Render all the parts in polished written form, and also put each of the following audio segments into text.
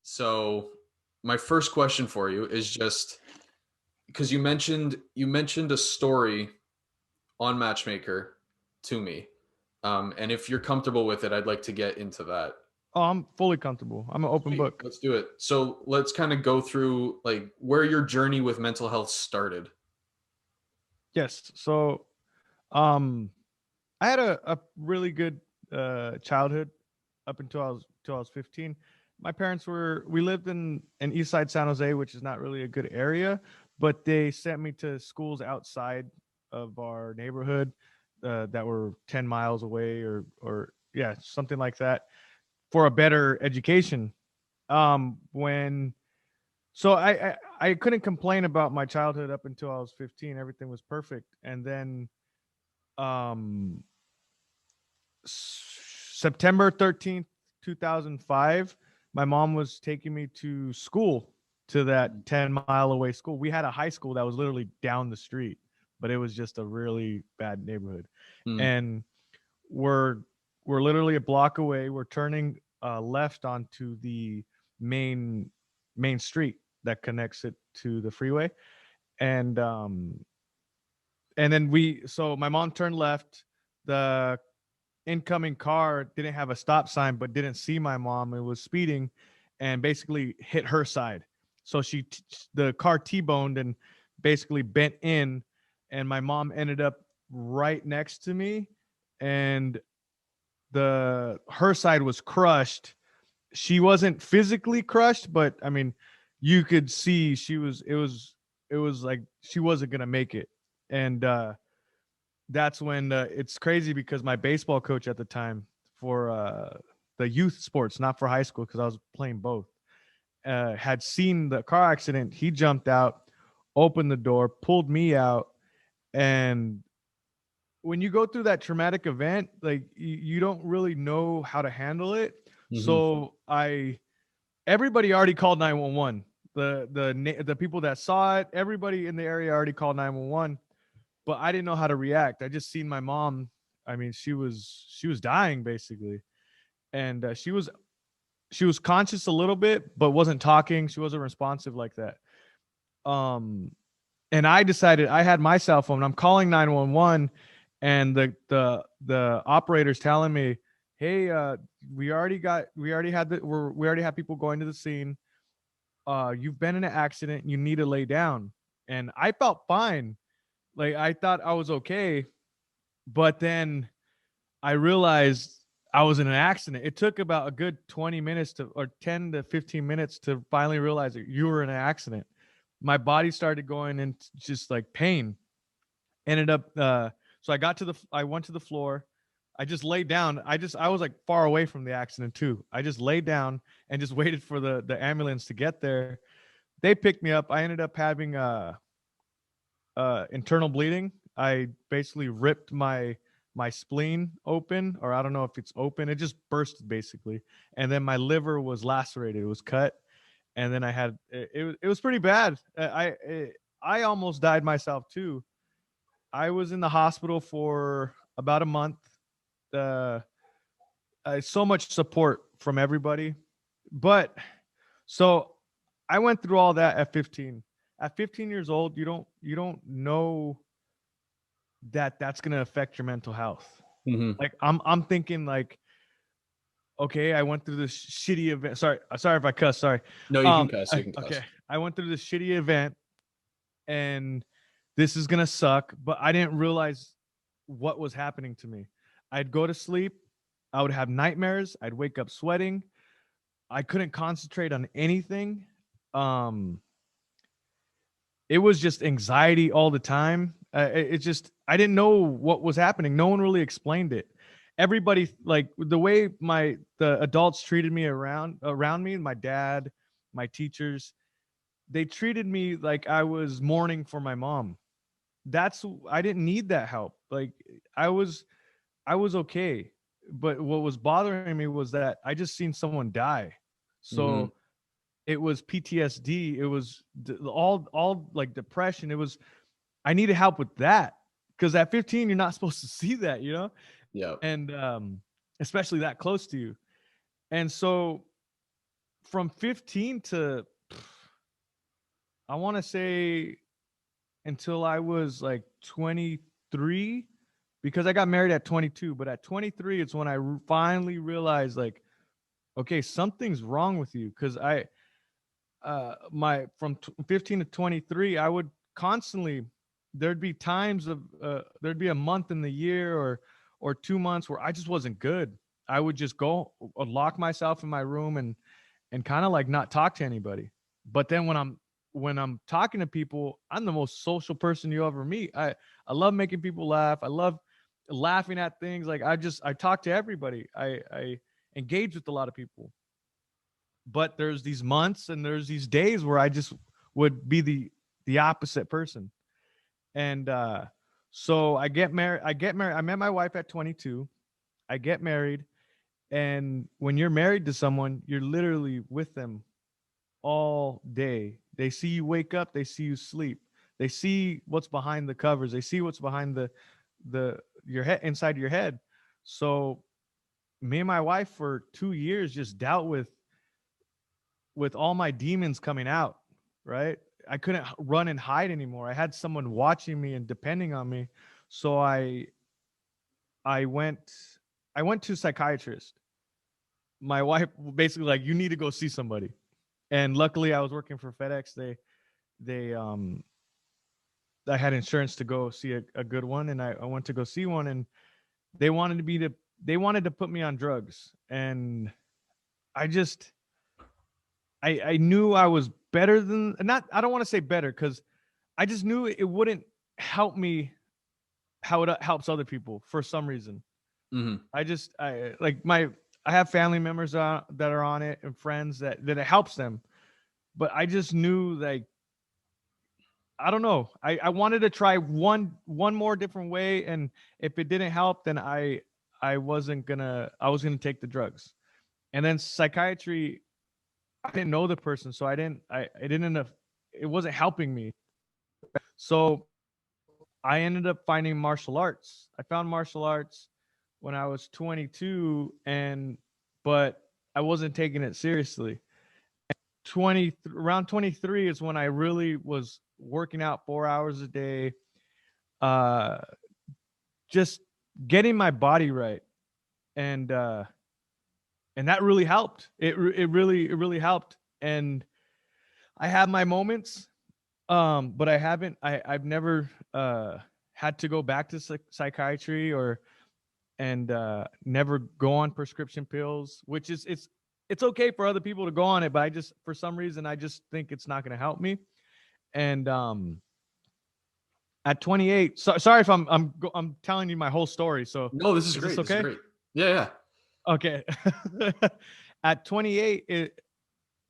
So my first question for you is just because you mentioned a story on Matchmaker to me. And if you're comfortable with it, I'd like to get into that. Oh, I'm fully comfortable. I'm an open Sweet. book. Let's do it. So let's kind of go through like where your journey with mental health started. Yes. So, um, I had a really good childhood up until I was 15. My parents we lived in East Side San Jose, which is not really a good area, but they sent me to schools outside of our neighborhood that were 10 miles away or yeah, something like that for a better education. When so I couldn't complain about my childhood up until I was 15. Everything was perfect. And then um September 13th, 2005, my mom was taking me to school, to that 10-mile away school. We had a high school that was literally down the street, but it was just a really bad neighborhood. Hmm. And we're we're literally a block away. We're turning left onto the main main street that connects it to the freeway. And then my mom turned left. The incoming car didn't have a stop sign but didn't see my mom. It was speeding and basically hit her side. So the car T-boned and basically bent in, and my mom ended up right next to me, and the her side was crushed. She wasn't physically crushed, but I mean, you could see it was like she wasn't going to make it. And that's when it's crazy because my baseball coach at the time for the youth sports, not for high school, because I was playing both, had seen the car accident. He jumped out, opened the door, pulled me out. And when you go through that traumatic event, like you don't really know how to handle it. Hmm. So everybody already called 911. The people that saw it, everybody in the area already called 911, but I didn't know how to react. I just seen my mom. I mean, she was dying basically, and she was conscious a little bit, but wasn't talking. She wasn't responsive like that. Um, and I decided I had my cell phone. I'm calling 911, and the operator's telling me, "Hey, we already had people going to the scene. You've been in an accident. You need to lay down." And I felt fine. Like I thought I was okay, but then I realized I was in an accident. It took about a good 20 minutes or 10 to 15 minutes to finally realize that you were in an accident. My body started going into just like pain. Ended up, so I went to the floor. I just laid down. I was like far away from the accident too. I just laid down and just waited for the ambulance to get there. They picked me up. I ended up having internal bleeding. I basically ripped my spleen open, or I don't know if it's open. It just burst basically, and then my liver was lacerated. It was cut, and then it was pretty bad. I almost died myself too. I was in the hospital for about a month. Uh, so much support from everybody, but so I went through all that at 15. At 15 years old, you don't know that that's going to affect your mental health. Hmm. Like I'm thinking like, okay, I went through this shitty event. Sorry if I cuss. Sorry. No, you can cuss. You can Okay, cuss. I went through this shitty event, and this is gonna suck. But I didn't realize what was happening to me. I'd go to sleep. I would have nightmares. I'd wake up sweating. I couldn't concentrate on anything. Um, it was just anxiety all the time. It just I didn't know what was happening. No one really explained it. Everybody, like the way the adults treated me around me, my dad, my teachers, they treated me like I was mourning for my mom. I didn't need that help. Like I was I was okay. But what was bothering me was that I just seen someone die. Hmm. So it was PTSD. It was all like depression. It was I needed help with that, because at 15 you're not supposed to see that, Yeah. and especially that close to you. And so from 15 to, I want to say, until I was like 23, because I got married at 22, but at 23 it's when I finally realized, like, okay, something's wrong with you. Because my from 15 to 23, I would constantly, there'd be times of there'd be a month in the year, or 2 months, where I just wasn't good. I would just go lock myself in my room and kind of like not talk to anybody. But then when I'm talking to people, I'm the most social person you ever meet. I love making people laugh. I love laughing at things. Like, I talk to everybody. I engage with a lot of people. But there's these months and there's these days where I just would be the opposite person. And so I met my wife at 22. I get married, and when you're married to someone, you're literally with them all day. They see you wake up, they see you sleep. They see what's behind the covers. They see what's behind the your head, inside your head. So me and my wife for 2 years just dealt with all my demons coming out, right? I couldn't run and hide anymore. I had someone watching me and depending on me. So I went I went to a psychiatrist. My wife basically, like, you need to go see somebody. And luckily I was working for FedEx. They I had insurance to go see a good one, and I went to go see one, and they wanted me to they wanted to put me on drugs. And I just I knew I was better than, not, I don't want to say better, because I just knew it wouldn't help me how it helps other people for some reason. Mm-hmm. I like my I have family members that are on it, and friends that it helps them. But I just knew, like, I don't know. I wanted to try one more different way, and if it didn't help, then I was gonna take the drugs. And then psychiatry, I didn't know the person, so I didn't enough. It wasn't helping me. So I ended up finding martial arts. I found martial arts when I was 22, but I wasn't taking it seriously. 20 around 23 is when I really was working out 4 hours a day, uh just getting my body right. And and that really helped. It really helped. And I have my moments, but I've never had to go back to psychiatry, or and never go on prescription pills, which is it's okay for other people to go on it, but I just, for some reason, I just think it's not going to help me. And at 28, sorry if I'm telling you my whole story. So No, this is is great. this This is okay? great. Yeah, yeah. Okay. At 28,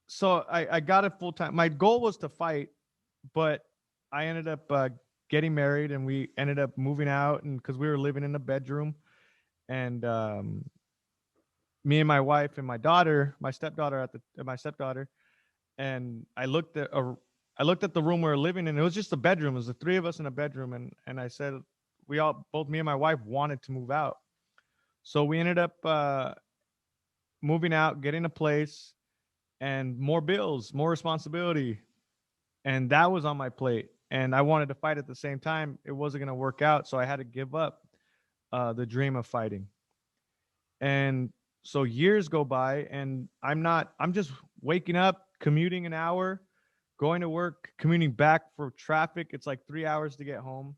so I got a full time. My goal was to fight, but I ended up getting married, and we ended up moving out, and because we were living in a bedroom. And me and my wife and my daughter, my stepdaughter, and I looked at the room we were living in. It was just a bedroom. It was the three of us in a bedroom, and I said, both me and my wife wanted to move out. So we ended up moving out, getting a place, and more bills, more responsibility, and that was on my plate. And I wanted to fight at the same time. It wasn't going to work out, so I had to give up the dream of fighting. And so years go by, and I'm just waking up, commuting an hour, going to work, commuting back for traffic. It's like 3 hours to get home.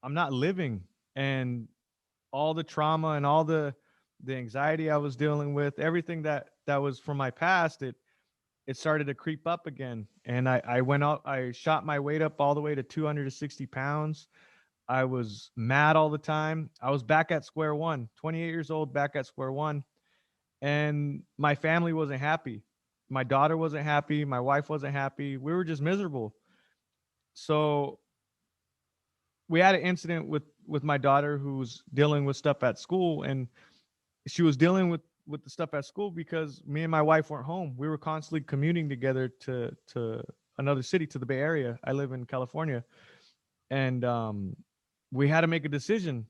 I'm not living. And all the trauma and all the anxiety I was dealing with, everything that was from my past, it started to creep up again. And I went out, I shot my weight up all the way to 260 pounds. I was mad all the time. I was back at square one, 28 years old, back at square one. And my family wasn't happy. My daughter wasn't happy. My wife wasn't happy. We were just miserable. So we had an incident with my daughter, who was dealing with stuff at school, and she was dealing with the stuff at school because me and my wife weren't home. We were constantly commuting together to another city, to the Bay Area. I live in California. And we had to make a decision.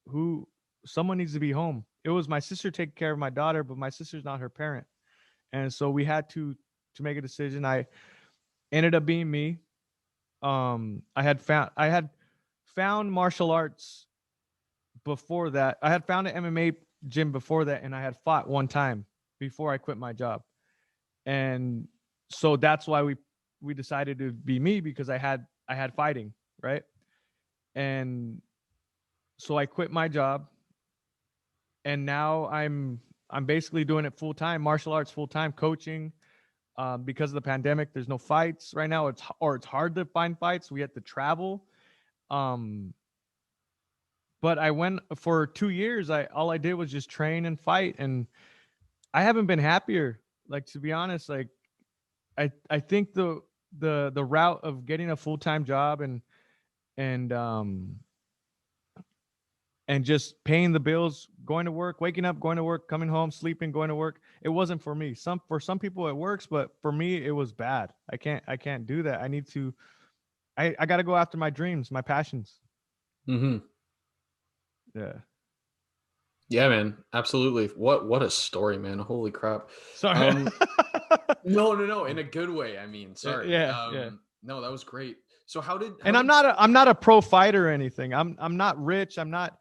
Who Someone needs to be home. It was my sister taking care of my daughter, but my sister's not her parent. And so we had to make a decision. I ended up being me. I had found martial arts before that. I had found an MMA gym before that, and I had fought one time before I quit my job. And so that's why we decided to be me, because I had fighting, right? And so I quit my job, and now I'm basically doing it full time, martial arts full time, coaching. Because of the pandemic, there's no fights right now. It's hard to find fights. We had to travel. Um, but I went for 2 years. All I did was just train and fight, and I haven't been happier. Like, to be honest, like I think the route of getting a full time job and and just paying the bills, going to work, waking up, going to work, coming home, sleeping, going to work. It wasn't for me. For some people it works, but for me it was bad. I can't do that. I need to I got to go after my dreams, my passions. Mm-hmm. Yeah. Yeah, man. Absolutely. What a story, man. Holy crap. Sorry. No. In a good way. I mean, sorry. Yeah. No, that was great. So how did And I'm not a pro fighter or anything. I'm not rich. I'm not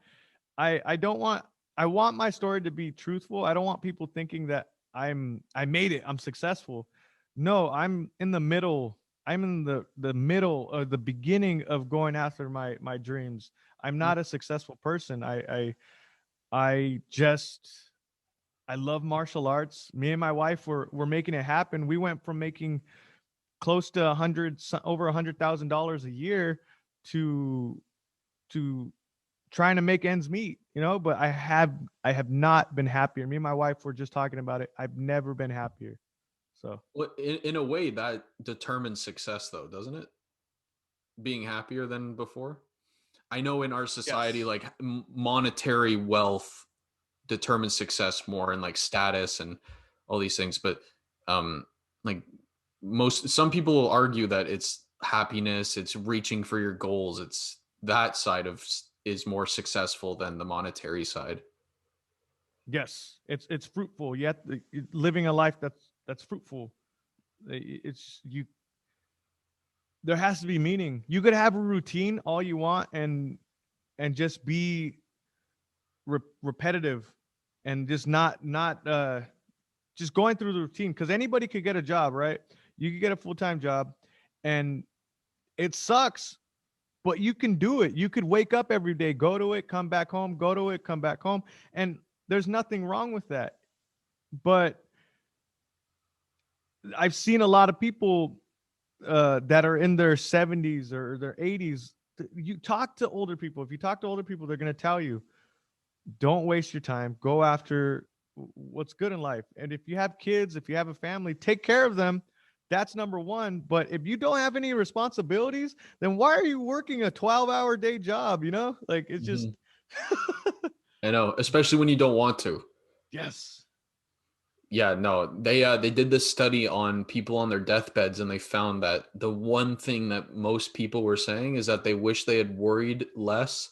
I don't want I want my story to be truthful. I don't want people thinking that I made it. I'm successful. No, I'm in the middle. I'm in the middle of the beginning of going after my dreams. I'm not a successful person. I just I love martial arts. Me and my wife were making it happen. We went from making close to over $100,000 a year to to trying to make ends meet, but I have not been happier. Me and my wife were just talking about it. I've never been happier. So Well, in a way that determines success though, doesn't it? Being happier than before. I know in our society, yes. like monetary wealth determines success more, and like status and all these things. But um, like some people will argue that it's happiness, it's reaching for your goals, it's that side of is more successful than the monetary side. Yes, it's fruitful. Yet living a life that's fruitful. It's you. There has to be meaning. You could have a routine all you want and just be repetitive and just not just going through the routine, because anybody could get a job, right? You could get a full-time job, and it sucks, but you can do it. You could wake up every day, go to it, come back home, go to it, come back home, and there's nothing wrong with that. But I've seen a lot of people that are in their 70s or their 80s. You talk to older people. If you talk to older people, they're going to tell you, don't waste your time. Go after what's good in life. And if you have kids, if you have a family, take care of them. That's number one. But if you don't have any responsibilities, then why are you working a 12-hour day job? Like, it's just. Mhm. I know, especially when you don't want to. Yes. Yeah, no, they did this study on people on their deathbeds, and they found that the one thing that most people were saying is that they wish they had worried less,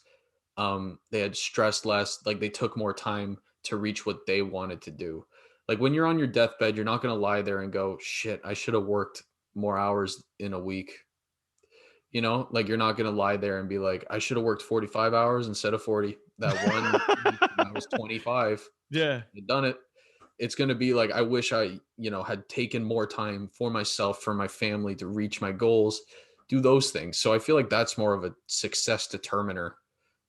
they had stressed less, like they took more time to reach what they wanted to do. Like when you're on your deathbed, you're not going to lie there and go, shit, I should have worked more hours in a week. Like you're not going to lie there and be like, I should have worked 45 hours instead of 40. That one week when I was 25, Yeah. I'd done it. It's going to be like, I wish I, had taken more time for myself, for my family, to reach my goals, do those things. So I feel like that's more of a success determiner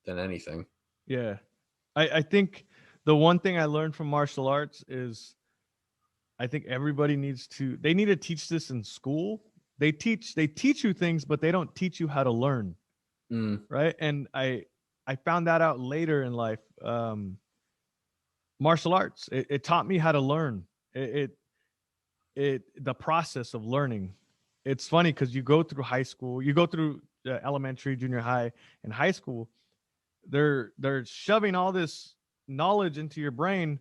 than anything. Yeah. I think the one thing I learned from martial arts is I think everybody they need to teach this in school. They teach you things, but they don't teach you how to learn. Mm, Right. And I found that out later in life. Martial arts, it taught me how to learn. The process of learning. It's funny because you go through high school, you go through elementary, junior high, and high school. They're shoving all this knowledge into your brain,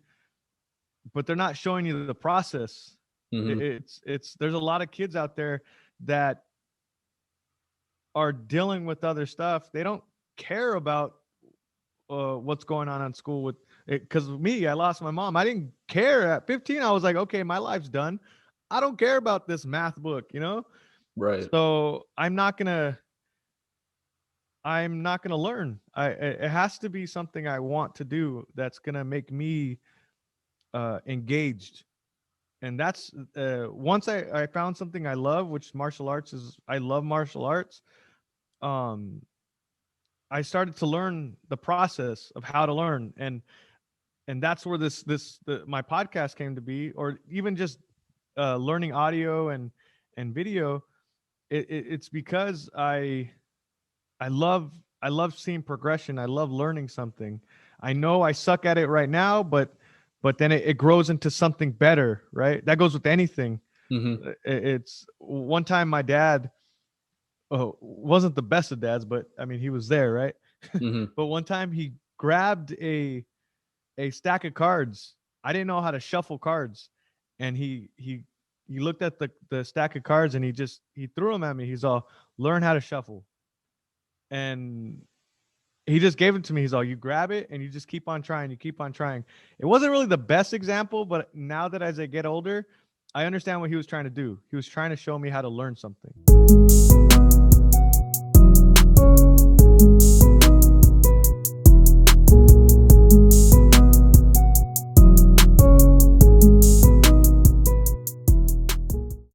but they're not showing you the process. hmm It's there's a lot of kids out there that are dealing with other stuff. They don't care about what's going on in school with Because me, I lost my mom. I didn't care at 15. I was like, okay, my life's done. I don't care about this math book, you know? Right. So I'm not gonna learn. It has to be something I want to do that's gonna make me engaged. And that's once I found something I love, which martial arts is. I love martial arts. Um, I started to learn the process of how to learn, and that's where my podcast came to be, or even just learning audio and video. It's because I love seeing progression. I love learning something. I know I suck at it right now, but then it grows into something better, right? That goes with anything. Mm-hmm. It's one time my dad wasn't the best of dads, but I mean he was there, right? Mm-hmm. But one time he grabbed a stack of cards. I didn't know how to shuffle cards, and he looked at the stack of cards and he threw them at me. He's all, learn how to shuffle, and he just gave it to me. He's all, you grab it and you just keep on trying. You keep on trying. It wasn't really the best example, but now that as I get older, I understand what he was trying to do. He was trying to show me how to learn something.